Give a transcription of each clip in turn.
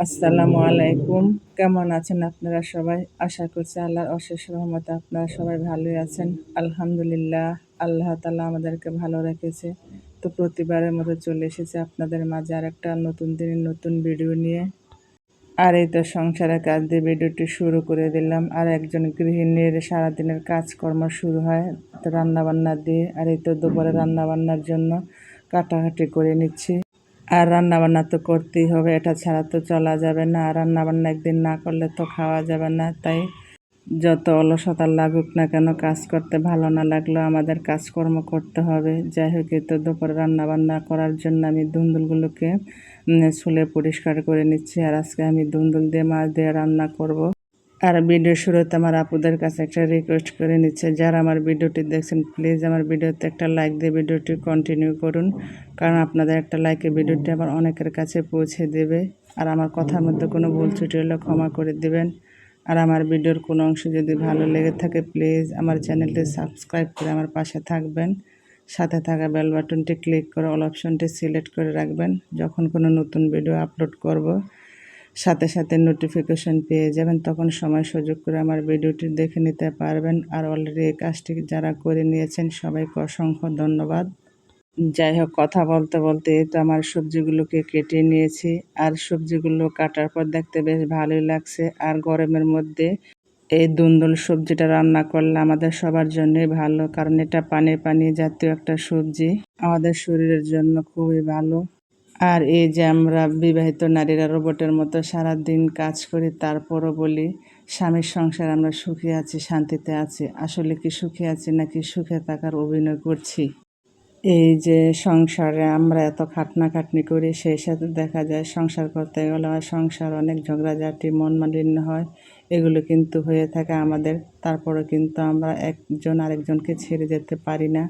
আসসালামু আলাইকুম। কেমন আছেন আপনারা সবাই? আশা করছি আল্লাহর অশেষ রহমতে আপনারা সবাই ভালোই আছেন। আলহামদুলিল্লাহ, আল্লাহ তাআলা আমাদেরকে ভালো রেখেছে। তো প্রতিবারের মতো চলে এসেছি আপনাদের মাঝে আরেকটা নতুন দিনের নতুন ভিডিও নিয়ে। আর এই তো সংসারের কাজ দিয়ে ভিডিওটি শুরু করে দিলাম। আর একজন গৃহিণীর সারাদিনের কাজকর্ম শুরু হয় তো রান্নাবান্না দিয়ে। আর এই তো দুপুরে রান্নাবান্নার জন্য কাটাকাটি করে নিচ্ছি। আর রান্নাবান্না তো করতেই হবে, এটা ছাড়া তো চলা যাবে না। আর রান্নাবান্না একদিন না করলে তো খাওয়া যাবে না। তাই যত অলসতা লাগুক না কেন, কাজ করতে ভালো না লাগলেও আমাদের কাজকর্ম করতে হবে। যাই হোক, এই তো দুপুরে রান্নাবান্না করার জন্য আমি দুন্দুলগুলোকে ছুলে পরিষ্কার করে নিচ্ছি। আর আজকে আমি দুন্দুল দিয়ে মাছ দিয়ে রান্না করব। আর ভিডিও শুরুতে আমার আপুদের কাছে একটা রিকোয়েস্ট করে নিচ্ছে, যারা আমার ভিডিওটি দেখছেন প্লিজ আমার ভিডিওতে একটা লাইক দিয়ে ভিডিওটি কন্টিনিউ করুন, কারণ আপনাদের একটা লাইকে ভিডিওটি আবার অনেকের কাছে পৌঁছে দেবে। আর আমার কথার মধ্যে কোনো ভুল ত্রুটি হলে ক্ষমা করে দিবেন। আর আমার ভিডিওর কোনো অংশ যদি ভালো লেগে থাকে প্লিজ আমার চ্যানেলটি সাবস্ক্রাইব করে আমার পাশে থাকবেন। সাথে থাকা বেল বাটনটি ক্লিক করে অল অপশনটি সিলেক্ট করে রাখবেন। যখন কোনো নতুন ভিডিও আপলোড করব সাথে সাথে নোটিফিকেশন পেয়ে যাবেন, তখন সময় সুযোগ করে আমার ভিডিওটি দেখে নিতে পারবেন। আর অলরেডি এই কাজটি যারা করে নিয়েছেন সবাইকে অসংখ্য ধন্যবাদ। যাই হোক, কথা বলতে বলতে তো আমার সবজিগুলোকে কেটে নিয়েছি। আর সবজিগুলো কাটার পর দেখতে বেশ ভালোই লাগছে। আর গরমের মধ্যে এই দুন্দুল সবজিটা রান্না করলে আমাদের সবার জন্যই ভালো, কারণ এটা পানি পানি জাতীয় একটা সবজি, আমাদের শরীরের জন্য খুবই ভালো। আর এই যে আমরা বিবাহিত নারীরা রোবটের মতো সারাদিন কাজ করি, তারপরও বলি স্বামীর সংসার আমরা সুখে আছি, শান্তিতে আছি। আসলে কি সুখে আছি নাকি সুখে থাকার অভিনয় করছি? এই যে সংসারে আমরা এত খাটনি করি, সেই সাথে দেখা যায় সংসার করতে গেলে আমার সংসার অনেক ঝগড়াঝাটি, মন মালিন্য হয়। এগুলো কিন্তু হয়ে থাকে আমাদের। তারপরেও কিন্তু আমরা একজন আরেকজনকে ছেড়ে যেতে পারি না,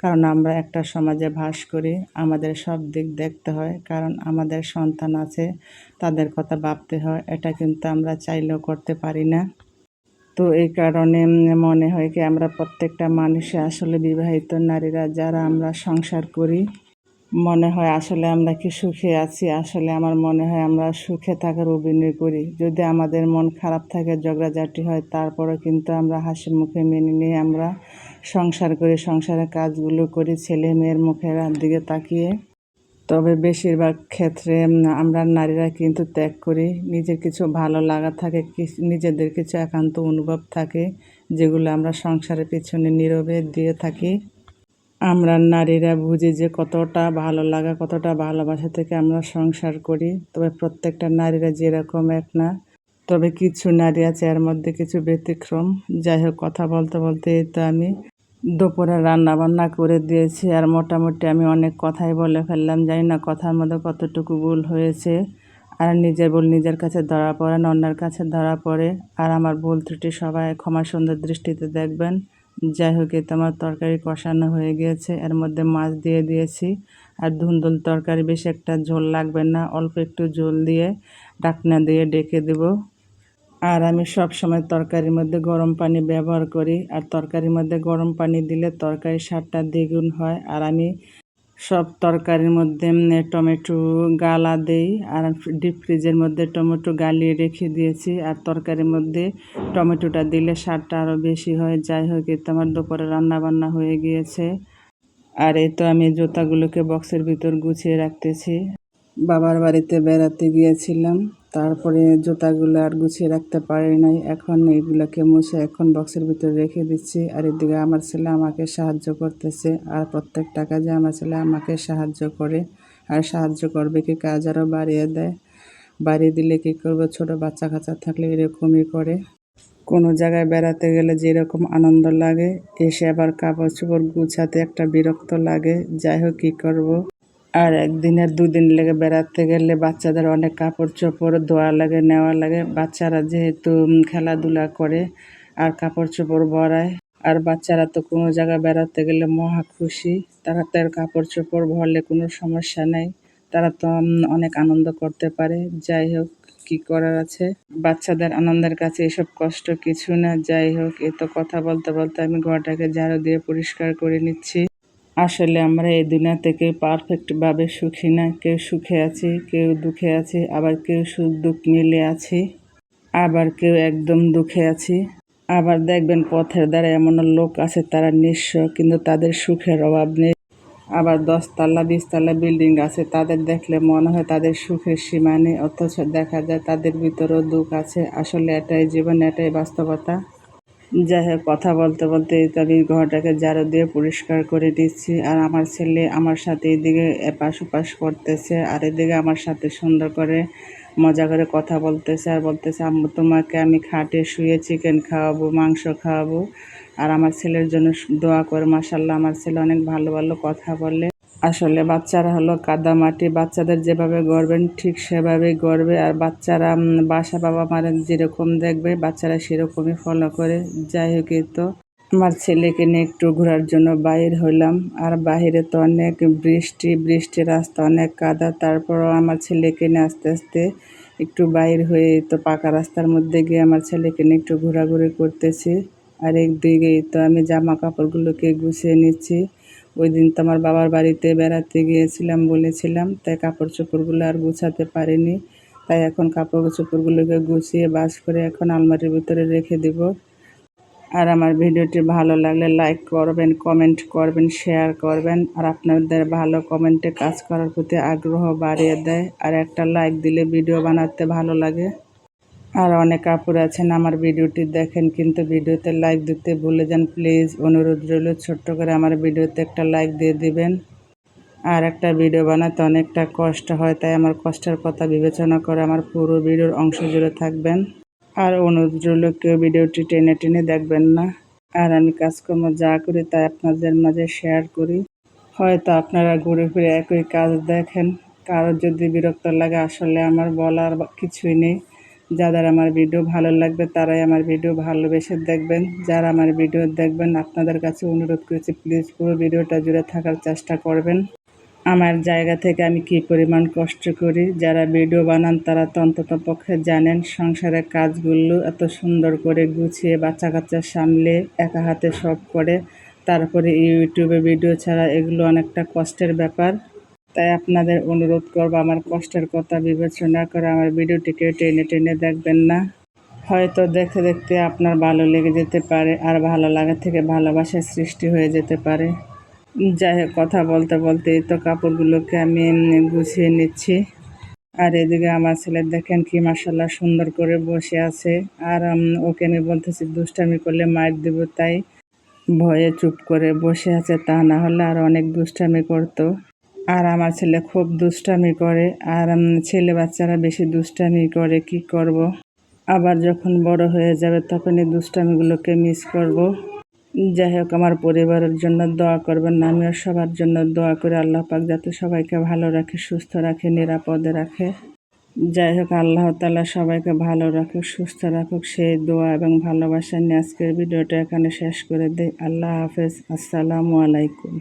কারণ আমরা একটা সমাজে বাস করি। আমাদের সব দিক দেখতে হয়, কারণ আমাদের সন্তান আছে, তাদের কথা ভাবতে হয়। এটা কিন্তু আমরা চাইলেও করতে পারি না। তো এই কারণে মনে হয় কি আমরা প্রত্যেকটা মানুষে আসলে বিবাহিত নারীরা যারা আমরা সংসার করি, মনে হয় আসলে আমরা কি সুখে আছি? আসলে আমার মনে হয় আমরা সুখে থাকার অভিনয় করি। যদি আমাদের মন খারাপ থাকে, ঝগড়াঝাটি হয়, তারপরেও কিন্তু আমরা হাসি মুখে মেনে নিয়ে আমরা সংসার করি, সংসারের কাজগুলো করি ছেলে মেয়ের মুখের দিকে তাকিয়ে। তবে বেশিরভাগ ক্ষেত্রে আমরা নারীরা কিন্তু ত্যাগ করি। নিজের কিছু ভালো লাগা থাকে, নিজেদের কিছু একান্ত অনুভব থাকে, যেগুলো আমরা সংসারের পেছনে নীরবে দিয়ে থাকি। আমরা নারীরা বুঝি যে কতটা ভালো লাগা, কতটা ভালোবাসা থেকে আমরা সংসার করি। তবে প্রত্যেকটা নারীরা যেরকম এক না, তবে কিছু নারী আছে এর মধ্যে কিছু ব্যতিক্রম। যাই হোক, কথা বলতে বলতে এই তো আমি দুপুরে রান্না বান্না করে দিয়েছি। আর মোটামুটি আমি অনেক কথাই বলে ফেললাম, জানি না কথার মধ্যে কতটুকু ভুল হয়েছে। আর নিজের ভুল নিজের কাছে ধরা পড়ে না, অন্যের কাছে ধরা পড়ে। আর আমার ভুল ত্রুটি সবাই ক্ষমা সুন্দর দৃষ্টিতে দেখবেন। যাই হোক, এই তো আমার তরকারি কষানো হয়ে গিয়েছে, এর মধ্যে মাছ দিয়ে দিয়েছি। আর ধুন্দুল তরকারি বেশি একটা ঝোল লাগবে না, অল্প একটু ঝোল দিয়ে ঢাকনা দিয়ে ডেকে দেব। আর আমি সব সময় তরকারির মধ্যে গরম পানি ব্যবহার করি। আর তরকারির মধ্যে গরম পানি দিলে তরকারির স্বাদটা দ্বিগুণ হয়। আর আমি সব তরকারির মধ্যে টমেটো গালা দেই। আর ডিপ ফ্রিজের মধ্যে টমেটো গালিয়ে রেখে দিয়েছি। আর তরকারির মধ্যে টমেটোটা দিলে স্বাদটা আরও বেশি হয়। যাই হোক, এতে আমার দুপুরে রান্নাবান্না হয়ে গিয়েছে। আর এই তো আমি জুতাগুলোকে বক্সের ভিতর গুছিয়ে রাখতেছি। বাবার বাড়িতে বেড়াতে গিয়েছিলাম, তারপরে জুতাগুলো আর গুছিয়ে রাখতে পারি নাই। এখন এইগুলোকে মুছে এখন বক্সের ভিতরে রেখে দিচ্ছি। আর এদিকে আমার ছেলে আমাকে সাহায্য করতেছে। আর প্রত্যেকটা কাজে আমার ছেলে আমাকে সাহায্য করে। আর সাহায্য করবে কি, কাজ আরও বাড়িয়ে দেয়। বাড়িয়ে দিলে কী করবো, ছোটো বাচ্চা কাচ্চা থাকলে এরকমই করে। কোনো জায়গায় বেড়াতে গেলে যেরকম আনন্দ লাগে, এসে আবার কাপড় চোপড় গুছাতে একটা বিরক্ত লাগে। যাই হোক, কী করবো। আর একদিনের দুদিন লেগে বেড়াতে গেলে বাচ্চাদের অনেক কাপড় চোপড় ধোয়া লাগে, নেওয়া লাগে। বাচ্চারা যেহেতু খেলাধুলা করে আর কাপড় চোপড় ভরায়, আর বাচ্চারা তো কোনো জায়গায় বেড়াতে গেলে মহা খুশি। তারা তার কাপড় চোপড় ভরলে কোনো সমস্যা নেই, তারা তো অনেক আনন্দ করতে পারে। যাই হোক, কি করার আছে, বাচ্চাদের আনন্দের কাছে এসব কষ্ট কিছু না। যাই হোক, এ তো কথা বলতে বলতে আমি ঘরটাকে ঝাড়ু দিয়ে পরিষ্কার করে নিচ্ছি। আসলে আমরা এই দুনিয়া থেকে পারফেক্টভাবে সুখী না, কেউ সুখে আছি, কেউ দুঃখে আছি, আবার কেউ সুখ দুঃখ মিলে আছি, আবার কেউ একদম দুঃখে আছি। আবার দেখবেন পথের ধারে এমন লোক আছে তারা নিঃস্ব, কিন্তু তাদের সুখের অভাব নেই। আবার 10 তলা 20 তলা বিল্ডিং আছে, তাদের দেখলে মনে হয় তাদের সুখের সীমা নেই, অথচ দেখা যায় তাদের ভিতরেও দুঃখ আছে। আসলে এটাই জীবন, এটাই বাস্তবতা। যাই হোক, কথা বলতে বলতে এই তো আমি ঘরটাকে ঝাড়ু দিয়ে পরিষ্কার করে দিচ্ছি, আর আমার ছেলে আমার সাথে এদিকে এপাশ ওপাশ করতেছে, আর এদিকে আমার সাথে সুন্দর করে মজা করে কথা বলতেছে, আর বলতেছে আম্মু তোমাকে আমি খাটে শুয়ে চিকেন খাওয়াবো, মাংস খাওয়াবো। আর আমার ছেলের জন্য দোয়া করে। মাশাল্লাহ, আমার ছেলে অনেক ভালো ভালো কথা বলে। আসলে বাচ্চারা হলো কাদামাটি, বাচ্চাদের যেভাবে গড়বেন ঠিক সেভাবেই গড়বে। আর বাচ্চারা বাসা বাবা মারা যেরকম দেখবে বাচ্চারা সেরকমই ফলো করে। যাই হোক, এই তো আমার ছেলেকে নিয়ে একটু ঘোরার জন্য বাইর হইলাম। আর বাহিরে তো অনেক বৃষ্টি, রাস্তা অনেক কাদা। তারপরও আমার ছেলেকে নিয়ে আস্তে আস্তে একটু বাইর হয়ে তো পাকা রাস্তার মধ্যে গিয়ে আমার ছেলেকে নিয়ে একটু ঘোরাঘুরি করতেছি। আর একদিকে তো আমি জামা কাপড়গুলোকে গুছিয়ে নিচ্ছি। ওই দিন তো আমার বাবার বাড়িতে বেড়াতে গিয়েছিলাম বলেছিলাম, তাই কাপড় চোপড়গুলো আর গুছাতে পারিনি। তাই এখন কাপড় চোপড়গুলোকে গুছিয়ে ভাঁজ করে এখন আলমারির ভিতরে রেখে দিব। আর আমার ভিডিওটি ভালো লাগলে লাইক করবেন, কমেন্ট করবেন, শেয়ার করবেন। আর আপনাদের ভালো কমেন্টে কাজ করার প্রতি আগ্রহ বাড়িয়ে দেয়। আর একটা লাইক দিলে ভিডিও বানাতে ভালো লাগে। আর অনেক আপুরা আছেন আমার ভিডিওটি দেখেন কিন্তু ভিডিওতে লাইক দিতে ভুলে যান। প্লিজ অনুরোধ রইল, ছোট্ট করে আমার ভিডিওতে একটা লাইক দিয়ে দিবেন। আর একটা ভিডিও বানাতে অনেকটা কষ্ট হয়, তাই আমার কষ্টের কথা বিবেচনা করে আমার পুরো ভিডিওর অংশ জুড়ে থাকবেন। আর অনুরোধ রইল, কেউ ভিডিওটি টেনে টেনে দেখবেন না। আর আমি কাজকর্ম যা করি তাই আপনাদের মাঝে শেয়ার করি। হয়তো আপনারা ঘুরে ফিরে একই কাজ দেখেন, কারোর যদি বিরক্ত লাগে আসলে আমার বলার কিছুই নেই। যাদের আমার ভিডিও ভালো লাগবে তারাই আমার ভিডিও ভালোবেসে দেখবেন। যারা আমার ভিডিও দেখবেন আপনাদের কাছে অনুরোধ করেছি প্লিজ পুরো ভিডিওটা জুড়ে থাকার চেষ্টা করবেন। আমার জায়গা থেকে আমি কী পরিমাণ কষ্ট করি, যারা ভিডিও বানান তারা তো অন্ততপক্ষে জানেন সংসারের কাজগুলো এত সুন্দর করে গুছিয়ে বাচ্চা কাচ্চা সামলে একা হাতে সব করে তারপরে ইউটিউবে ভিডিও ছাড়া, এগুলো অনেকটা কষ্টের ব্যাপার। তাই আপনাদের অনুরোধ করব আমার কষ্টের কথা বিবেচনা করে আমার ভিডিওটিকে টেনে টেনে দেখবেন না। হয়তো দেখতে দেখতে আপনার ভালো লেগে যেতে পারে, আর ভালো লাগা থেকে ভালোবাসার সৃষ্টি হয়ে যেতে পারে। যাই হোক, কথা বলতে বলতে এই তো কাপড়গুলোকে আমি গুছিয়ে নিচ্ছি। আর এদিকে আমার ছেলে দেখেন কি মাশাল্লাহ সুন্দর করে বসে আছে। আর ওকে আমি বলতেছি দুষ্টামি করলে মার দেব, তাই ভয়ে চুপ করে বসে আছে, তা না হলে আর অনেক দুষ্টামি করতো। আর আমার ছেলে খুব দুষ্টামি করে। আর ছেলে বাচ্চারা বেশি দুষ্টামি করে, কি করব। আবার যখন বড় হয়ে যাবে তখন এই দুষ্টামিগুলোকে মিস করব। যাই হোক, আমার পরিবারের জন্য দোয়া করবেন, আমিও সবার জন্য দোয়া করে আল্লাহ পাক যাতে সবাইকে ভালো রাখে, সুস্থ রাখে, নিরাপদে রাখে। যাই হোক, আল্লাহ তাআলা সবাইকে ভালো রাখুক, সুস্থ রাখুক, সেই দোয়া এবং ভালোবাসা নিয়ে আজকের ভিডিওটা এখানে শেষ করে দেই। আল্লাহ হাফেজ, আসসালামু আলাইকুম।